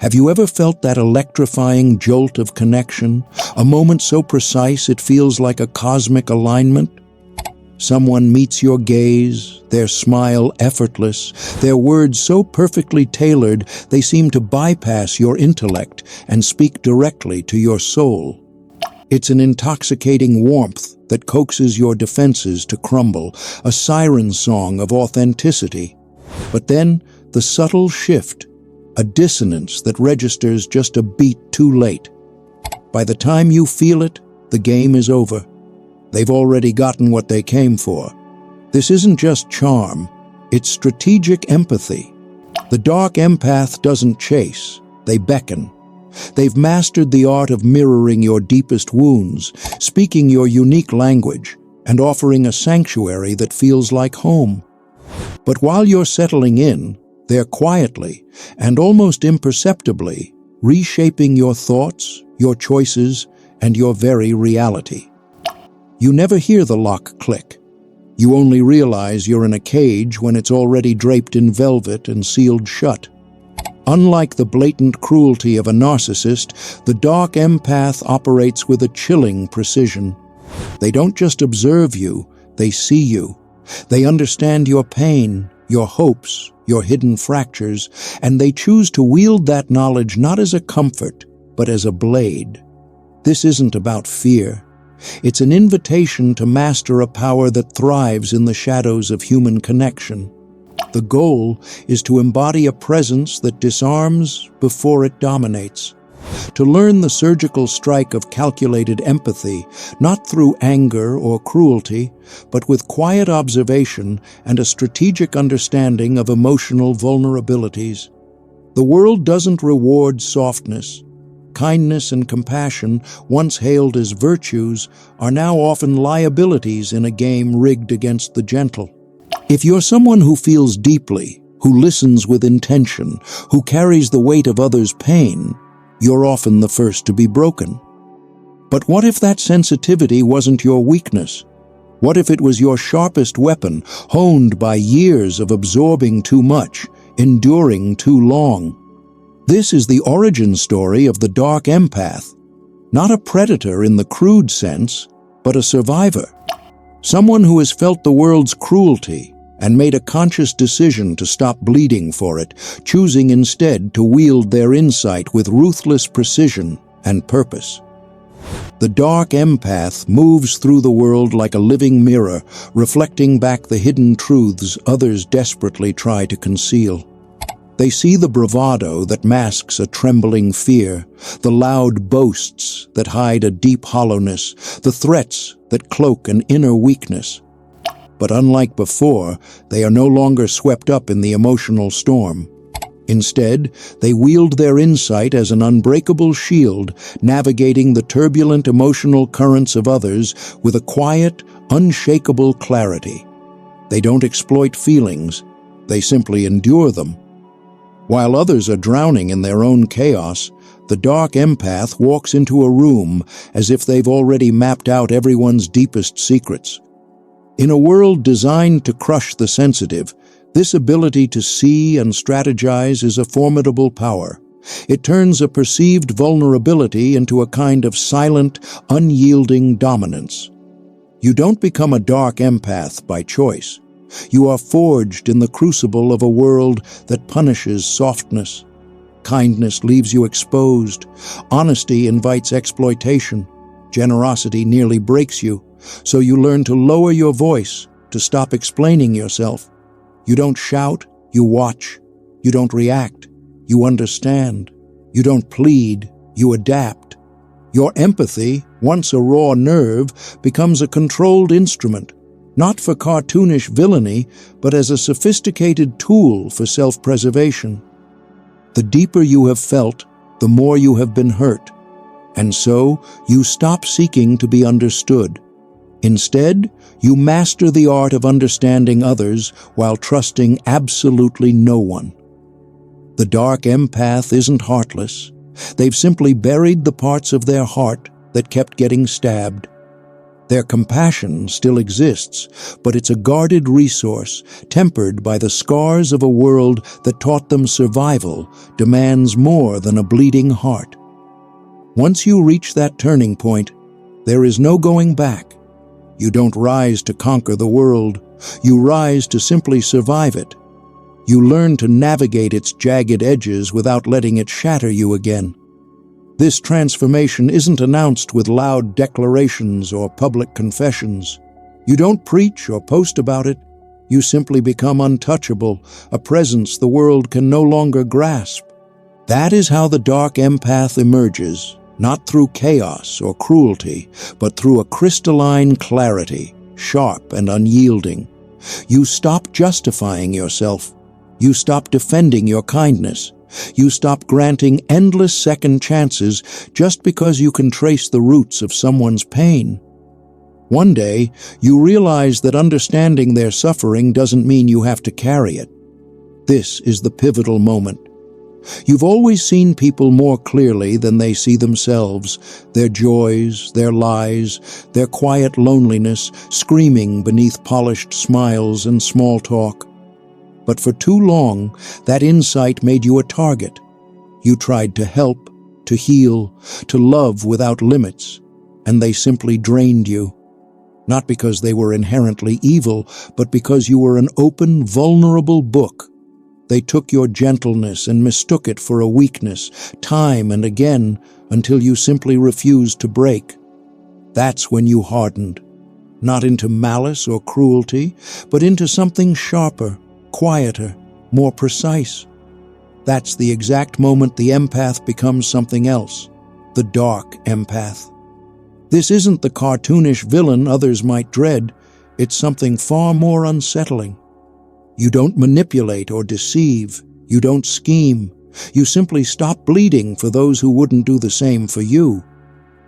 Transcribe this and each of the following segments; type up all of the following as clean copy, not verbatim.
Have you ever felt that electrifying jolt of connection? A moment so precise it feels like a cosmic alignment? Someone meets your gaze, their smile effortless, their words so perfectly tailored they seem to bypass your intellect and speak directly to your soul. It's an intoxicating warmth that coaxes your defenses to crumble, a siren song of authenticity. But then, the subtle shift, a dissonance that registers just a beat too late. By the time you feel it, the game is over. They've already gotten what they came for. This isn't just charm, it's strategic empathy. The Dark Empath doesn't chase, they beckon. They've mastered the art of mirroring your deepest wounds, speaking your unique language, and offering a sanctuary that feels like home. But while you're settling in, they're quietly, and almost imperceptibly, reshaping your thoughts, your choices, and your very reality. You never hear the lock click. You only realize you're in a cage when it's already draped in velvet and sealed shut. Unlike the blatant cruelty of a narcissist, the Dark Empath operates with a chilling precision. They don't just observe you, they see you. They understand your pain, your hopes, your hidden fractures, and they choose to wield that knowledge not as a comfort, but as a blade. This isn't about fear. It's an invitation to master a power that thrives in the shadows of human connection. The goal is to embody a presence that disarms before it dominates. To learn the surgical strike of calculated empathy, not through anger or cruelty, but with quiet observation and a strategic understanding of emotional vulnerabilities. The world doesn't reward softness. Kindness and compassion, once hailed as virtues, are now often liabilities in a game rigged against the gentle. If you're someone who feels deeply, who listens with intention, who carries the weight of others' pain, you're often the first to be broken. But what if that sensitivity wasn't your weakness? What if it was your sharpest weapon, honed by years of absorbing too much, enduring too long? This is the origin story of the Dark Empath. Not a predator in the crude sense, but a survivor. Someone who has felt the world's cruelty and made a conscious decision to stop bleeding for it, choosing instead to wield their insight with ruthless precision and purpose. The Dark Empath moves through the world like a living mirror, reflecting back the hidden truths others desperately try to conceal. They see the bravado that masks a trembling fear, the loud boasts that hide a deep hollowness, the threats that cloak an inner weakness. But unlike before, they are no longer swept up in the emotional storm. Instead, they wield their insight as an unbreakable shield, navigating the turbulent emotional currents of others with a quiet, unshakable clarity. They don't exploit feelings, they simply endure them. While others are drowning in their own chaos, the Dark Empath walks into a room as if they've already mapped out everyone's deepest secrets. In a world designed to crush the sensitive, this ability to see and strategize is a formidable power. It turns a perceived vulnerability into a kind of silent, unyielding dominance. You don't become a Dark Empath by choice. You are forged in the crucible of a world that punishes softness. Kindness leaves you exposed. Honesty invites exploitation. Generosity nearly breaks you. So you learn to lower your voice, to stop explaining yourself. You don't shout, you watch. You don't react, you understand. You don't plead, you adapt. Your empathy, once a raw nerve, becomes a controlled instrument, not for cartoonish villainy, but as a sophisticated tool for self-preservation. The deeper you have felt, the more you have been hurt. And so, you stop seeking to be understood. Instead, you master the art of understanding others while trusting absolutely no one. The Dark Empath isn't heartless. They've simply buried the parts of their heart that kept getting stabbed. Their compassion still exists, but it's a guarded resource, tempered by the scars of a world that taught them survival demands more than a bleeding heart. Once you reach that turning point, there is no going back. You don't rise to conquer the world, you rise to simply survive it. You learn to navigate its jagged edges without letting it shatter you again. This transformation isn't announced with loud declarations or public confessions. You don't preach or post about it. You simply become untouchable, a presence the world can no longer grasp. That is how the Dark Empath emerges, not through chaos or cruelty, but through a crystalline clarity, sharp and unyielding. You stop justifying yourself. You stop defending your kindness. You stop granting endless second chances just because you can trace the roots of someone's pain. One day, you realize that understanding their suffering doesn't mean you have to carry it. This is the pivotal moment. You've always seen people more clearly than they see themselves, their joys, their lies, their quiet loneliness screaming beneath polished smiles and small talk. But for too long, that insight made you a target. You tried to help, to heal, to love without limits, and they simply drained you. Not because they were inherently evil, but because you were an open, vulnerable book. They took your gentleness and mistook it for a weakness, time and again, until you simply refused to break. That's when you hardened, not into malice or cruelty, but into something sharper, quieter, more precise. That's the exact moment the empath becomes something else, the Dark Empath. This isn't the cartoonish villain others might dread, it's something far more unsettling. You don't manipulate or deceive, you don't scheme, you simply stop bleeding for those who wouldn't do the same for you.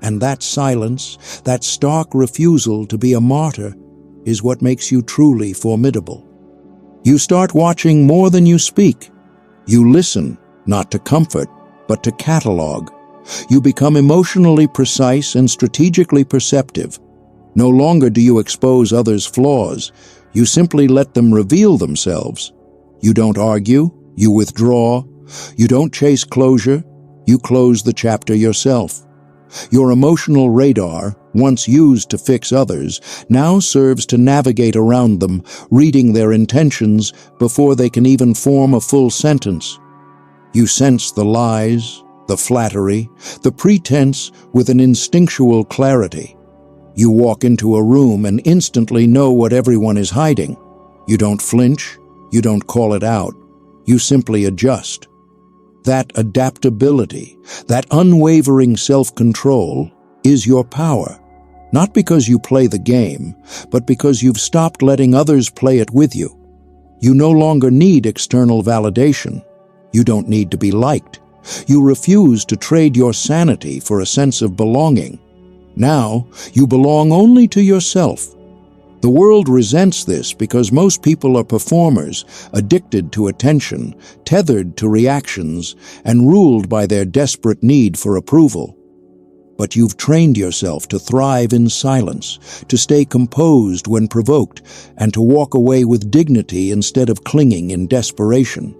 And that silence, that stark refusal to be a martyr, is what makes you truly formidable. You start watching more than you speak. You listen, not to comfort, but to catalog. You become emotionally precise and strategically perceptive. No longer do you expose others' flaws. You simply let them reveal themselves. You don't argue, you withdraw. You don't chase closure, you close the chapter yourself. Your emotional radar, once used to fix others, now serves to navigate around them, reading their intentions before they can even form a full sentence. You sense the lies, the flattery, the pretense with an instinctual clarity. You walk into a room and instantly know what everyone is hiding. You don't flinch, you don't call it out, you simply adjust. That adaptability, that unwavering self-control is your power. Not because you play the game, but because you've stopped letting others play it with you. You no longer need external validation. You don't need to be liked. You refuse to trade your sanity for a sense of belonging. Now, you belong only to yourself. The world resents this because most people are performers, addicted to attention, tethered to reactions, and ruled by their desperate need for approval. But you've trained yourself to thrive in silence, to stay composed when provoked, and to walk away with dignity instead of clinging in desperation.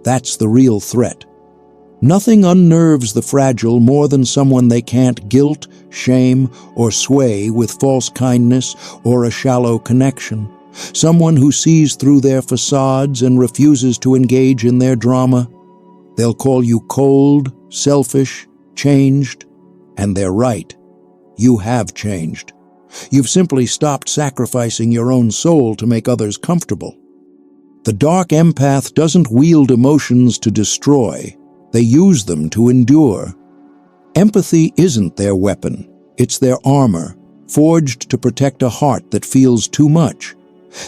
That's the real threat. Nothing unnerves the fragile more than someone they can't guilt, shame, or sway with false kindness or a shallow connection. Someone who sees through their facades and refuses to engage in their drama. They'll call you cold, selfish, changed, and they're right. You have changed. You've simply stopped sacrificing your own soul to make others comfortable. The Dark Empath doesn't wield emotions to destroy. They use them to endure. Empathy isn't their weapon. It's their armor, forged to protect a heart that feels too much.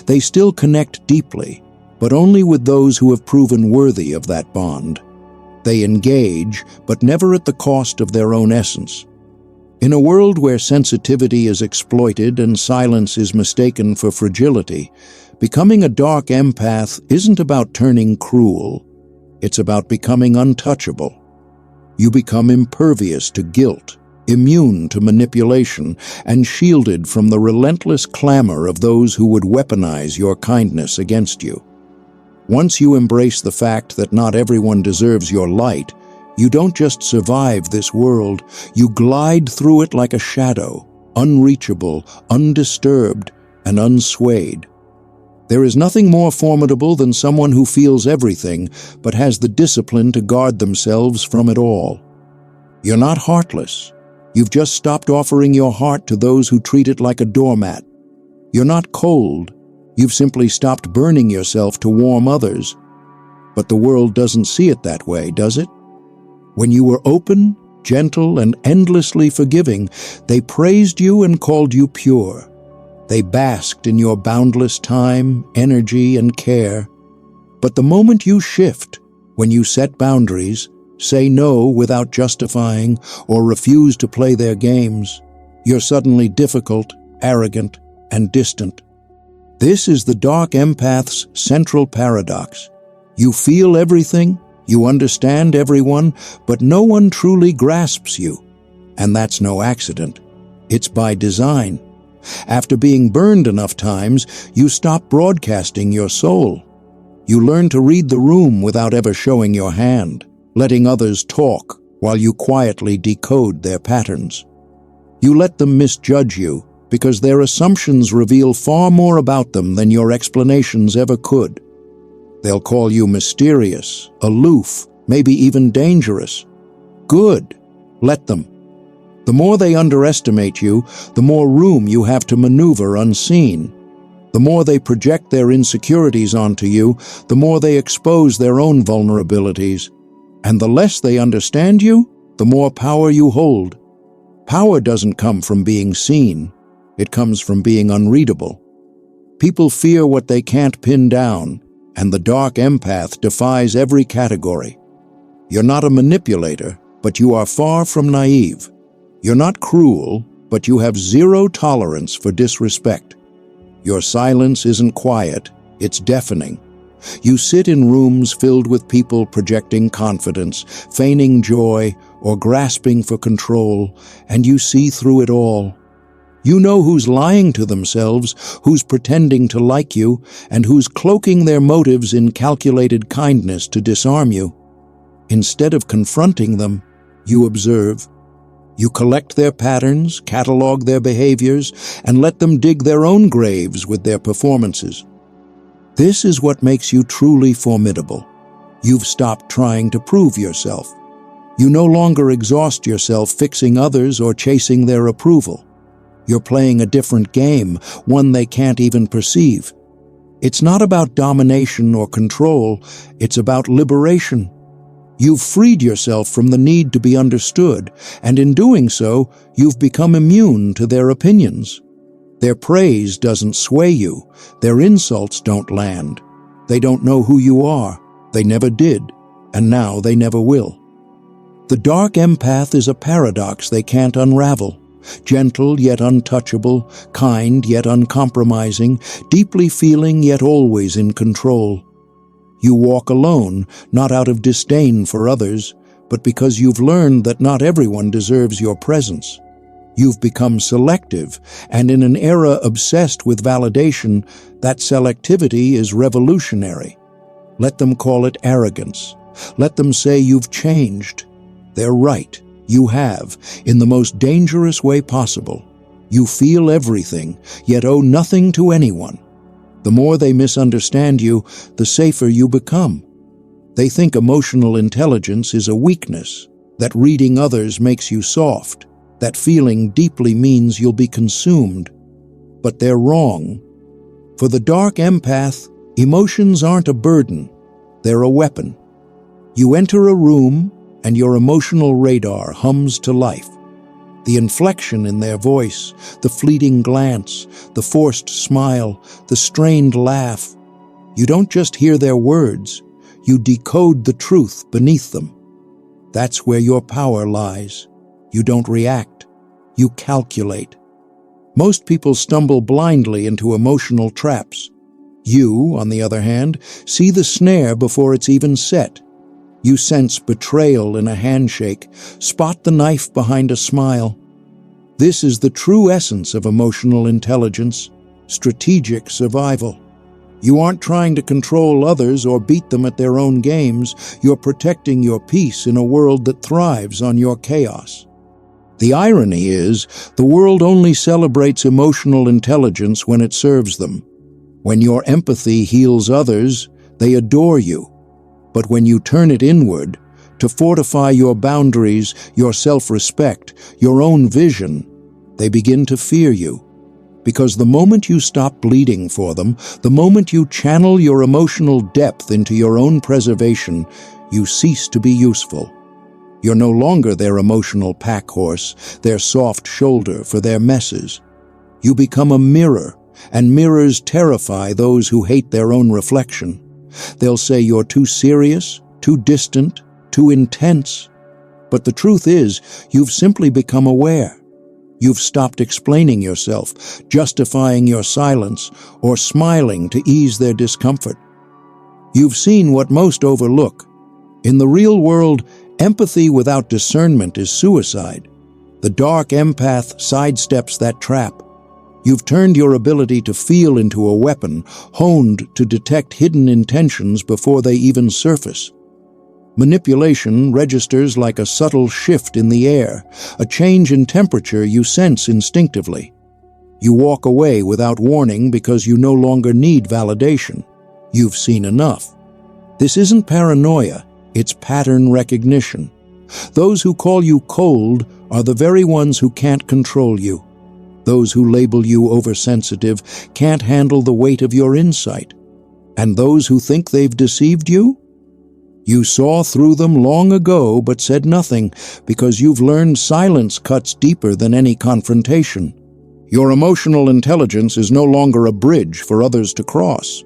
They still connect deeply, but only with those who have proven worthy of that bond. They engage, but never at the cost of their own essence. In a world where sensitivity is exploited and silence is mistaken for fragility, becoming a Dark Empath isn't about turning cruel. It's about becoming untouchable. You become impervious to guilt, immune to manipulation, and shielded from the relentless clamor of those who would weaponize your kindness against you. Once you embrace the fact that not everyone deserves your light, you don't just survive this world, you glide through it like a shadow, unreachable, undisturbed, and unswayed. There is nothing more formidable than someone who feels everything but has the discipline to guard themselves from it all. You're not heartless. You've just stopped offering your heart to those who treat it like a doormat. You're not cold. You've simply stopped burning yourself to warm others. But the world doesn't see it that way, does it? When you were open, gentle, and endlessly forgiving, they praised you and called you pure. They basked in your boundless time, energy, and care. But the moment you shift, when you set boundaries, say no without justifying, or refuse to play their games, you're suddenly difficult, arrogant, and distant. This is the Dark Empath's central paradox. You feel everything, you understand everyone, but no one truly grasps you. And that's no accident. It's by design. After being burned enough times, you stop broadcasting your soul. You learn to read the room without ever showing your hand, letting others talk while you quietly decode their patterns. You let them misjudge you because their assumptions reveal far more about them than your explanations ever could. They'll call you mysterious, aloof, maybe even dangerous. Good. Let them. The more they underestimate you, the more room you have to maneuver unseen. The more they project their insecurities onto you, the more they expose their own vulnerabilities. And the less they understand you, the more power you hold. Power doesn't come from being seen. It comes from being unreadable. People fear what they can't pin down, and the Dark Empath defies every category. You're not a manipulator, but you are far from naive. You're not cruel, but you have zero tolerance for disrespect. Your silence isn't quiet, it's deafening. You sit in rooms filled with people projecting confidence, feigning joy, or grasping for control, and you see through it all. You know who's lying to themselves, who's pretending to like you, and who's cloaking their motives in calculated kindness to disarm you. Instead of confronting them, you observe. You collect their patterns, catalog their behaviors, and let them dig their own graves with their performances. This is what makes you truly formidable. You've stopped trying to prove yourself. You no longer exhaust yourself fixing others or chasing their approval. You're playing a different game, one they can't even perceive. It's not about domination or control, it's about liberation. You've freed yourself from the need to be understood, and in doing so, you've become immune to their opinions. Their praise doesn't sway you. Their insults don't land. They don't know who you are. They never did, and now they never will. The Dark Empath is a paradox they can't unravel. Gentle yet untouchable, kind yet uncompromising, deeply feeling yet always in control. You walk alone, not out of disdain for others, but because you've learned that not everyone deserves your presence. You've become selective, and in an era obsessed with validation, that selectivity is revolutionary. Let them call it arrogance. Let them say you've changed. They're right. You have, in the most dangerous way possible. You feel everything, yet owe nothing to anyone. The more they misunderstand you, the safer you become. They think emotional intelligence is a weakness, that reading others makes you soft, that feeling deeply means you'll be consumed. But they're wrong. For the Dark Empath, emotions aren't a burden, they're a weapon. You enter a room, and your emotional radar hums to life. The inflection in their voice, the fleeting glance, the forced smile, the strained laugh. You don't just hear their words, you decode the truth beneath them. That's where your power lies. You don't react, you calculate. Most people stumble blindly into emotional traps. You, on the other hand, see the snare before it's even set. You sense betrayal in a handshake, spot the knife behind a smile. This is the true essence of emotional intelligence, strategic survival. You aren't trying to control others or beat them at their own games. You're protecting your peace in a world that thrives on your chaos. The irony is, the world only celebrates emotional intelligence when it serves them. When your empathy heals others, they adore you. But when you turn it inward, to fortify your boundaries, your self-respect, your own vision, they begin to fear you. Because the moment you stop bleeding for them, the moment you channel your emotional depth into your own preservation, you cease to be useful. You're no longer their emotional pack horse, their soft shoulder for their messes. You become a mirror, and mirrors terrify those who hate their own reflection. They'll say you're too serious, too distant, too intense. But the truth is, you've simply become aware. You've stopped explaining yourself, justifying your silence, or smiling to ease their discomfort. You've seen what most overlook. In the real world, empathy without discernment is suicide. The Dark Empath sidesteps that trap. You've turned your ability to feel into a weapon, honed to detect hidden intentions before they even surface. Manipulation registers like a subtle shift in the air, a change in temperature you sense instinctively. You walk away without warning because you no longer need validation. You've seen enough. This isn't paranoia, it's pattern recognition. Those who call you cold are the very ones who can't control you. Those who label you oversensitive can't handle the weight of your insight. And those who think they've deceived you? You saw through them long ago but said nothing because you've learned silence cuts deeper than any confrontation. Your emotional intelligence is no longer a bridge for others to cross.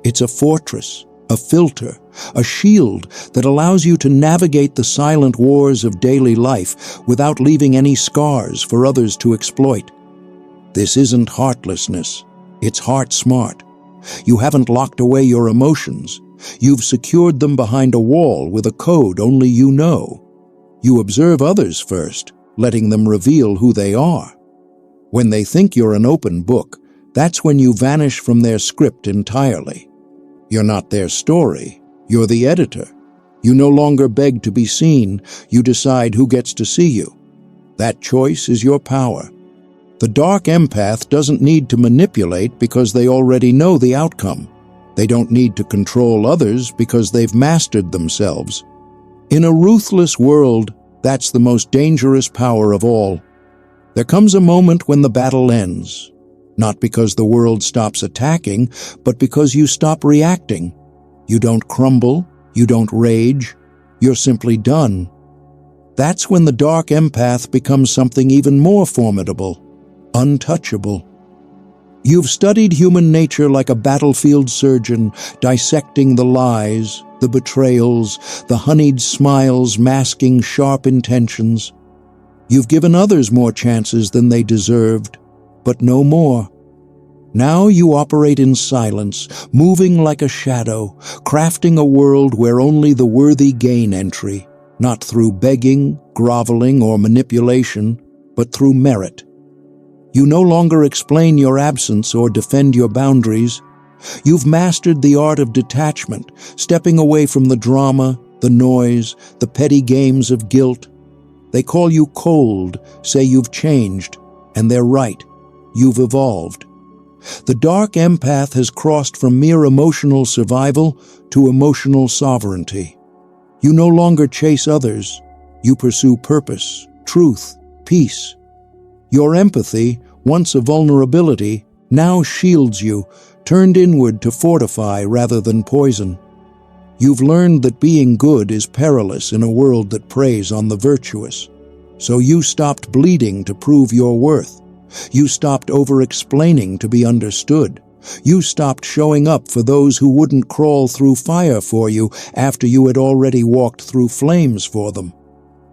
It's a fortress, a filter, a shield that allows you to navigate the silent wars of daily life without leaving any scars for others to exploit. This isn't heartlessness, it's heart smart. You haven't locked away your emotions. You've secured them behind a wall with a code only you know. You observe others first, letting them reveal who they are. When they think you're an open book, that's when you vanish from their script entirely. You're not their story, you're the editor. You no longer beg to be seen, you decide who gets to see you. That choice is your power. The Dark Empath doesn't need to manipulate because they already know the outcome. They don't need to control others because they've mastered themselves. In a ruthless world, that's the most dangerous power of all. There comes a moment when the battle ends, not because the world stops attacking, but because you stop reacting. You don't crumble, you don't rage, you're simply done. That's when the Dark Empath becomes something even more formidable, untouchable. You've studied human nature like a battlefield surgeon, dissecting the lies, the betrayals, the honeyed smiles masking sharp intentions. You've given others more chances than they deserved, but no more. Now you operate in silence, moving like a shadow, crafting a world where only the worthy gain entry, not through begging, groveling, or manipulation, but through merit. You no longer explain your absence or defend your boundaries. You've mastered the art of detachment, stepping away from the drama, the noise, the petty games of guilt. They call you cold, say you've changed, and they're right. You've evolved. The Dark Empath has crossed from mere emotional survival to emotional sovereignty. You no longer chase others. You pursue purpose, truth, peace. Your empathy, once a vulnerability, now shields you, turned inward to fortify rather than poison. You've learned that being good is perilous in a world that preys on the virtuous. So you stopped bleeding to prove your worth. You stopped over-explaining to be understood. You stopped showing up for those who wouldn't crawl through fire for you after you had already walked through flames for them.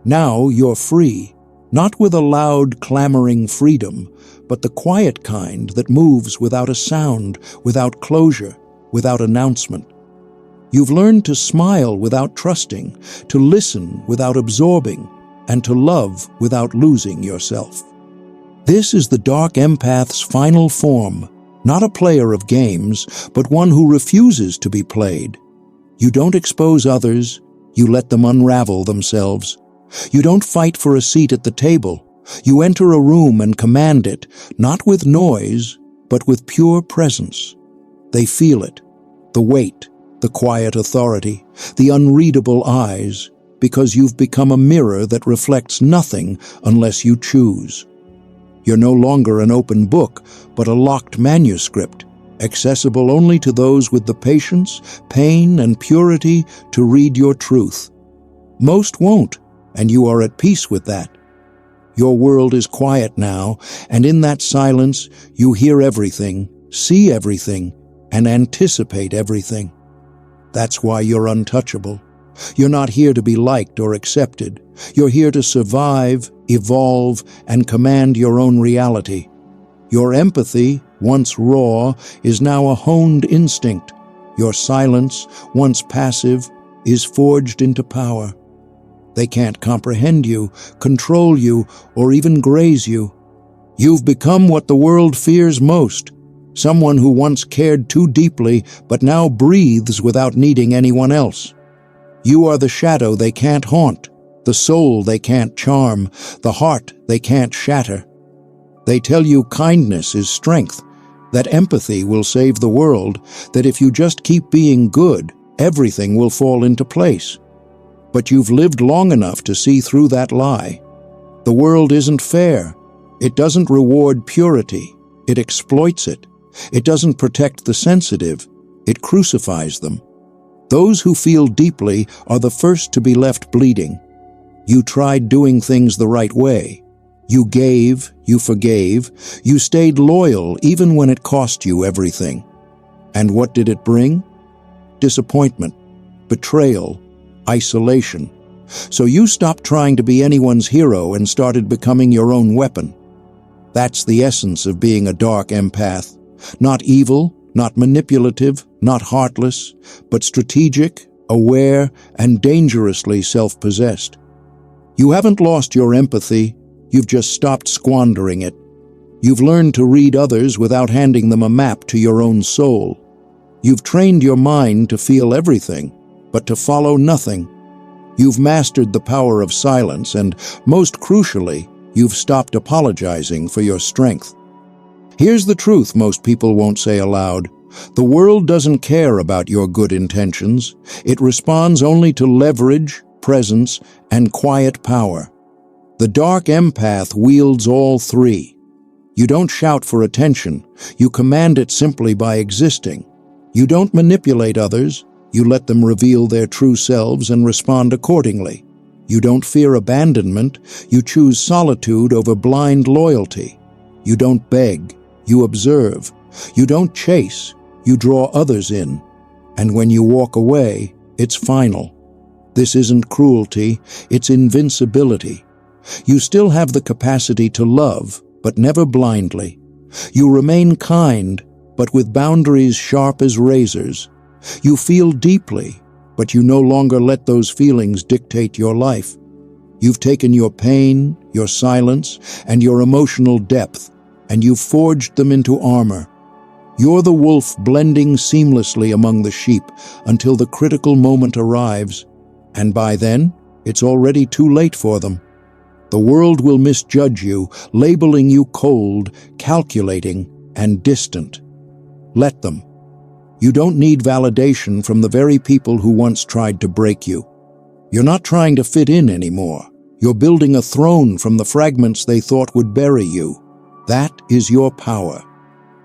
Now you're free. Not with a loud, clamoring freedom, but the quiet kind that moves without a sound, without closure, without announcement. You've learned to smile without trusting, to listen without absorbing, and to love without losing yourself. This is the Dark Empath's final form, not a player of games, but one who refuses to be played. You don't expose others, you let them unravel themselves. You don't fight for a seat at the table. You enter a room and command it, not with noise, but with pure presence. They feel it, the weight, the quiet authority, the unreadable eyes, because you've become a mirror that reflects nothing unless you choose. You're no longer an open book, but a locked manuscript, accessible only to those with the patience, pain, and purity to read your truth. Most won't, and you are at peace with that. Your world is quiet now, and in that silence you hear everything, see everything, and anticipate everything. That's why you're untouchable. You're not here to be liked or accepted. You're here to survive, evolve, and command your own reality. Your empathy, once raw, is now a honed instinct. Your silence, once passive, is forged into power. They can't comprehend you, control you, or even graze you. You've become what the world fears most, someone who once cared too deeply but now breathes without needing anyone else. You are the shadow they can't haunt, the soul they can't charm, the heart they can't shatter. They tell you kindness is strength, that empathy will save the world, that if you just keep being good, everything will fall into place. But you've lived long enough to see through that lie. The world isn't fair. It doesn't reward purity. It exploits it. It doesn't protect the sensitive. It crucifies them. Those who feel deeply are the first to be left bleeding. You tried doing things the right way. You gave, you forgave, you stayed loyal even when it cost you everything. And what did it bring? Disappointment, betrayal, isolation. So you stopped trying to be anyone's hero and started becoming your own weapon. That's the essence of being a dark empath. Not evil, not manipulative, not heartless, but strategic, aware, and dangerously self-possessed. You haven't lost your empathy, you've just stopped squandering it. You've learned to read others without handing them a map to your own soul. You've trained your mind to feel everything, but to follow nothing. You've mastered the power of silence, and, most crucially, you've stopped apologizing for your strength. Here's the truth most people won't say aloud. The world doesn't care about your good intentions. It responds only to leverage, presence, and quiet power. The Dark Empath wields all three. You don't shout for attention. You command it simply by existing. You don't manipulate others. You let them reveal their true selves and respond accordingly. You don't fear abandonment. You choose solitude over blind loyalty. You don't beg. You observe. You don't chase. You draw others in. And when you walk away, it's final. This isn't cruelty. It's invincibility. You still have the capacity to love, but never blindly. You remain kind, but with boundaries sharp as razors. You feel deeply, but you no longer let those feelings dictate your life. You've taken your pain, your silence, and your emotional depth, and you've forged them into armor. You're the wolf blending seamlessly among the sheep until the critical moment arrives, and by then, it's already too late for them. The world will misjudge you, labeling you cold, calculating, and distant. Let them. You don't need validation from the very people who once tried to break you. You're not trying to fit in anymore. You're building a throne from the fragments they thought would bury you. That is your power.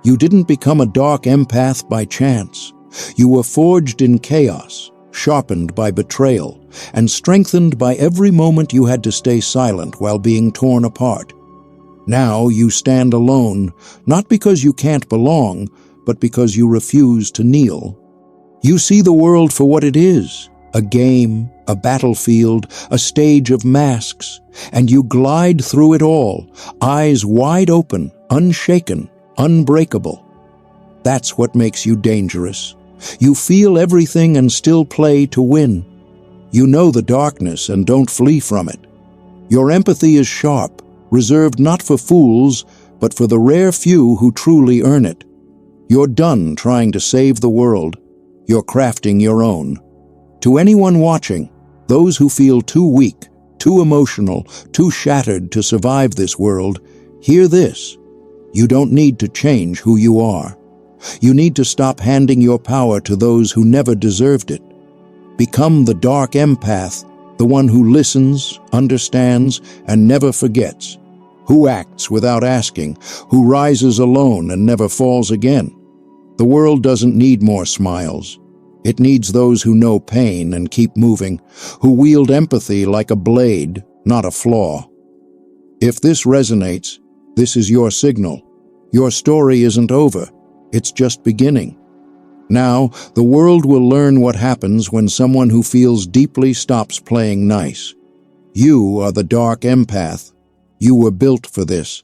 You didn't become a dark empath by chance. You were forged in chaos, sharpened by betrayal, and strengthened by every moment you had to stay silent while being torn apart. Now you stand alone, not because you can't belong, but because you refuse to kneel. You see the world for what it is, a game, a battlefield, a stage of masks, and you glide through it all, eyes wide open, unshaken, unbreakable. That's what makes you dangerous. You feel everything and still play to win. You know the darkness and don't flee from it. Your empathy is sharp, reserved not for fools, but for the rare few who truly earn it. You're done trying to save the world. You're crafting your own. To anyone watching, those who feel too weak, too emotional, too shattered to survive this world, hear this. You don't need to change who you are. You need to stop handing your power to those who never deserved it. Become the Dark Empath, the one who listens, understands, and never forgets, who acts without asking, who rises alone and never falls again. The world doesn't need more smiles. It needs those who know pain and keep moving, who wield empathy like a blade, not a flaw. If this resonates, this is your signal. Your story isn't over. It's just beginning. Now, the world will learn what happens when someone who feels deeply stops playing nice. You are the Dark Empath. You were built for this.